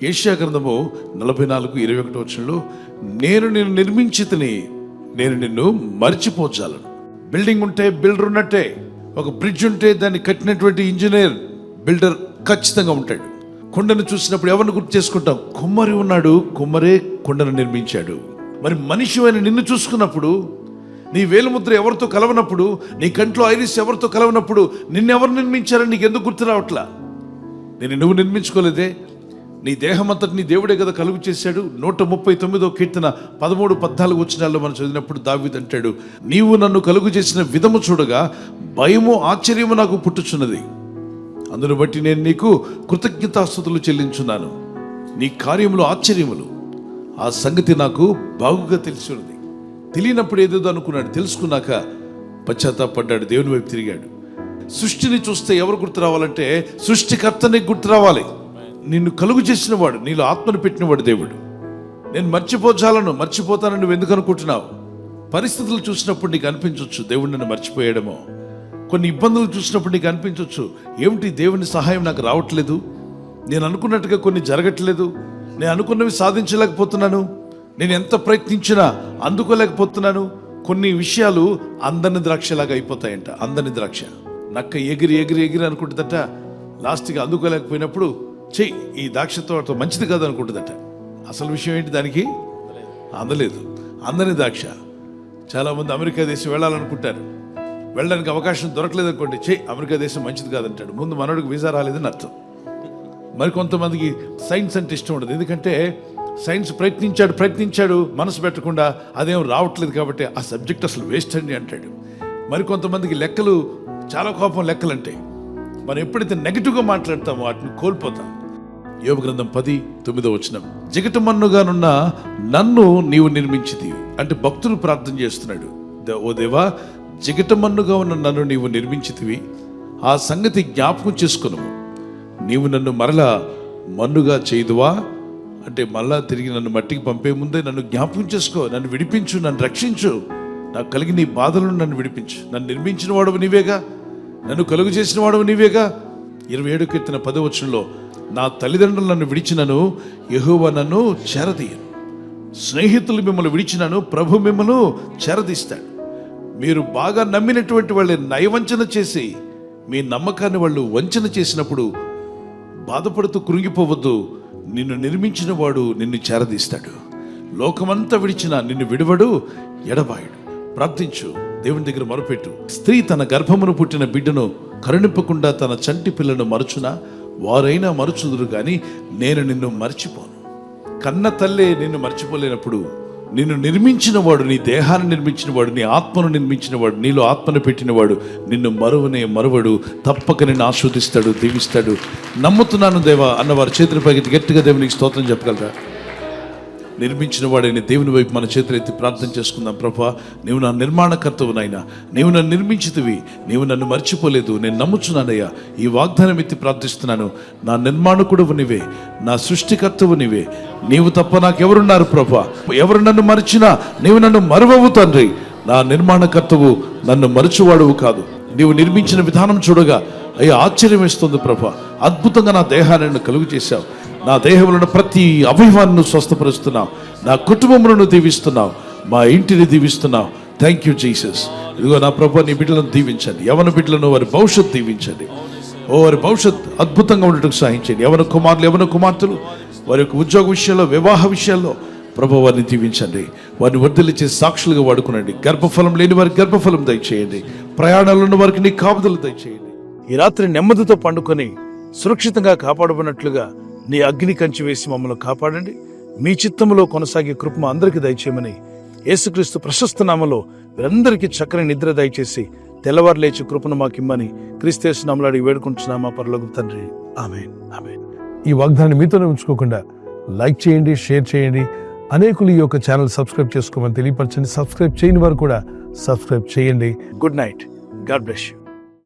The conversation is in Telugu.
యెషయా గ్రంథము 44:21 నేను నిన్ను నిర్మించితిని, నేను నిన్ను మర్చిపోజాలను. బిల్డింగ్ ఉంటే బిల్డర్ ఉన్నట్టే, ఒక బ్రిడ్జ్ ఉంటే దాన్ని కట్టినటువంటి ఇంజనీర్ బిల్డర్ ఖచ్చితంగా ఉంటాడు. కొండను చూసినప్పుడు ఎవరిని గుర్తు చేసుకుంటాం? కుమ్మరి ఉన్నాడు, కుమ్మరే కొండను నిర్మించాడు. మరి మనిషి అయిన నిన్ను చూసుకున్నప్పుడు, నీ వేలుముద్ర ఎవరితో కలవనప్పుడు, నీ కంట్లో ఐరిస్ ఎవరితో కలవనప్పుడు నిన్నెవరు నిర్మించారని నీకు ఎందుకు గుర్తు రావట్లా? నువ్వు నిర్మించుకోలేదే. నీ దేహం అంతటిని దేవుడే కదా కలుగు చేశాడు. 139వ కీర్తన 13-14 వచనాల్లో మనం చదివినప్పుడు దావీదు అంటాడు, నీవు నన్ను కలుగు చేసిన విధము చూడగా భయము ఆశ్చర్యము నాకు పుట్టుచున్నది. అందును బట్టి నేను నీకు కృతజ్ఞతాస్తుతులు చెల్లించున్నాను. నీ కార్యములు ఆశ్చర్యములు, ఆ సంగతి నాకు బాగుగా తెలిసి ఉన్నది. తెలియనప్పుడు ఏదేదో అనుకున్నాడు, తెలుసుకున్నాక పశ్చాత్తాపడ్డాడు, దేవుని వైపు తిరిగాడు. సృష్టిని చూస్తే ఎవరు గుర్తు రావాలంటే సృష్టికర్తని గుర్తు రావాలి. నిన్ను కలుగు చేసిన వాడు, నీలో ఆత్మను పెట్టినవాడు దేవుడు. నేను మర్చిపోతానని నువ్వు ఎందుకు అనుకుంటున్నావు? పరిస్థితులు చూసినప్పుడు నీకు అనిపించవచ్చు దేవుడు నన్ను మర్చిపోయాడేమో. కొన్ని ఇబ్బందులు చూసినప్పుడు నీకు అనిపించవచ్చు, ఏమిటి దేవుని సహాయం నాకు రావట్లేదు, నేను అనుకున్నట్టుగా కొన్ని జరగట్లేదు, నేను అనుకున్నవి సాధించలేకపోతున్నాను, నేను ఎంత ప్రయత్నించినా అందుకోలేకపోతున్నాను. కొన్ని విషయాలు అందని ద్రాక్షలాగా అయిపోతాయంట. అందని ద్రాక్ష నక్క ఎగిరి ఎగిరి ఎగిరి అనుకుంటుందట, లాస్ట్గా అందుకోలేకపోయినప్పుడు చెయ్యి ఈ ద్రాక్షతో మంచిది కాదు అనుకుంటుందట. అసలు విషయం ఏంటి? దానికి అందలేదు. అందని ద్రాక్ష. చాలామంది అమెరికా దేశం వెళ్ళాలనుకుంటారు, వెళ్ళడానికి అవకాశం దొరకలేదు అనుకోండి, అమెరికా దేశం మంచిది కాదంటాడు. ముందు మనోడికి వీసా రాలేదని అర్థం. మరి కొంతమందికి సైన్స్ అంటే ఇష్టం ఉండదు, ఎందుకంటే సైన్స్ ప్రయత్నించాడు మనసు పెట్టకుండా అదేం రావట్లేదు కాబట్టి ఆ సబ్జెక్ట్ అసలు వేస్ట్ అండి అంటాడు. మరి కొంతమందికి లెక్కలు చాలా కోపం, లెక్కలంటే మనం ఎప్పుడైతే నెగిటివ్గా మాట్లాడతామో వాటిని కోల్పోతాం. యోబు గ్రంథం 10:9 జిగటమన్నుగానున్న నన్ను నీవు నిర్మించితివి అంటే భక్తులు ప్రార్థన చేస్తున్నాడు, ఓ దేవా జిగటమన్నుగా ఉన్న నన్ను నీవు నిర్మించితివి, ఆ సంగతి జ్ఞాపకం చేసుకును. నీవు నన్ను మరలా మన్నుగా చేయుదువా అంటే మళ్ళా తిరిగి నన్ను మట్టికి పంపే ముందే నన్ను జ్ఞాపకం చేసుకో, నన్ను విడిపించు, నన్ను రక్షించు, నాకు కలిగిన ఈ బాధలను నన్ను విడిపించు. నన్ను నిర్మించిన వాడవు నీవేగా, నన్ను కలుగు చేసిన వాడవు నీవేగా. 27 కీర్తన 10 నా తల్లిదండ్రులు నన్ను విడిచినను యెహోవా నన్ను చేరదీయను. స్నేహితులు మిమ్మల్ని విడిచినను ప్రభు మిమ్మల్ని చేరదీస్తాడు. మీరు బాగా నమ్మినటువంటి వాళ్ళే నయవంచన చేసి మీ నమ్మకాన్ని వాళ్ళు వంచన చేసినప్పుడు బాధపడుతూ కృంగిపోవద్దు. నిన్ను నిర్మించిన వాడు నిన్ను చేరదీస్తాడు. లోకమంతా విడిచినా నిన్ను విడువడు, ఎడబాయుడు. ప్రార్థించు, దేవుని దగ్గర మొరపెట్టు. స్త్రీ తన గర్భమును పుట్టిన బిడ్డను కరుణింపకుండా తన చంటి పిల్లను మరచునా? వారైనా మరచుదురు కానీ నేను నిన్ను మర్చిపోను. కన్న తల్లే నిన్ను మర్చిపోలేనప్పుడు నిన్ను నిర్మించిన వాడు, నీ దేహాన్ని నిర్మించిన వాడు, నీ ఆత్మను నిర్మించిన వాడు, నీలో ఆత్మను పెట్టినవాడు నిన్ను మరువడు. తప్పక నిన్ను ఆస్వాదిస్తాడు, దీవిస్తాడు. నమ్ముతున్నాను దేవా అన్నవారు చేతుల పైకి గట్టిగా దేవునికి స్తోత్రం చెప్పగలరా? నిర్మించిన వాడైన దేవుని వైపు మన చేతులు ఎత్తి ప్రార్థన చేసుకుందాం. ప్రభా, నీవు నా నిర్మాణకర్తవు నాయనా, నీవు నన్ను నిర్మించితివి, నీవు నన్ను మర్చిపోలేదు, నేను నమ్ముచున్నానయ్యా. ఈ వాగ్దానం ఎత్తి ప్రార్థిస్తున్నాను. నా నిర్మాణకుడువు నీవే, నా సృష్టికర్తవు నీవే, నీవు తప్ప నాకెవరున్నారు ప్రభా? ఎవరు నన్ను మరిచినా నీవు నన్ను మరువవు తండ్రి. నా నిర్మాణకర్తవు, నన్ను మరచువాడువు కాదు. నీవు నిర్మించిన విధానం చూడగా అయ్యా ఆశ్చర్యం వేస్తుంది ప్రభా. అద్భుతంగా నా దేహాన్ని కలుగు చేశావు. నా దేహంలో ప్రతి అవయవాన్ని స్వస్థపరుస్తున్నావు, నా కుటుంబములను దీవిస్తున్నావు, మా ఇంటిని దీవిస్తున్నావు. Thank you Jesus. ఇదిగో నా ప్రభు, నీ బిడ్డలను దీవించండి. యవన బిడ్డలను వారి భవిష్యత్తు దీవించండి. వారి భవిష్యత్ అద్భుతంగా ఉండటం సహాయించండి. యవన కుమారులు, యవన కుమార్తెలు వారి యొక్క ఉద్యోగ విషయాల్లో, వివాహ విషయాల్లో ప్రభు వారిని దీవించండి. వారిని వర్ధిల్లించే సాక్షులుగా వాడుకునండి. గర్భఫలం లేని వారికి గర్భఫలం దయచేయండి. ప్రయాణాలు ఉన్న వారికి నీ కాపుదలు దయచేయండి. ఈ రాత్రి నెమ్మదితో పండుకొని సురక్షితంగా కాపాడబడినట్లుగా నీ అగ్ని కంచి వేసి మమ్మల్ని కాపాడండి. మీ చిత్తములో కొనసాగే కృప అందరికీ దయచేయమని యేసుక్రీస్తు ప్రశస్త నామములో వీరందరికీ చక్కని నిద్ర దయచేసి తెల్లవారు లేచి కృపను మాకిమ్మని క్రీస్తు నామములో అడిగి వేడుకుంటున్నామా పరలోకపు తండ్రి. ఆమేన్, ఆమేన్. ఈ వాగ్దానాన్ని మీతోనే ఉంచుకోకుండా లైక్ చేయండి, షేర్ చేయండి. అనేకులు ఈ యొక్క ఛానల్ సబ్స్క్రైబ్ చేసుకోమని తెలియపరచండి. సబ్స్క్రైబ్ చేయని వారు కూడా సబ్స్క్రైబ్ చేయండి. Good night. God bless you.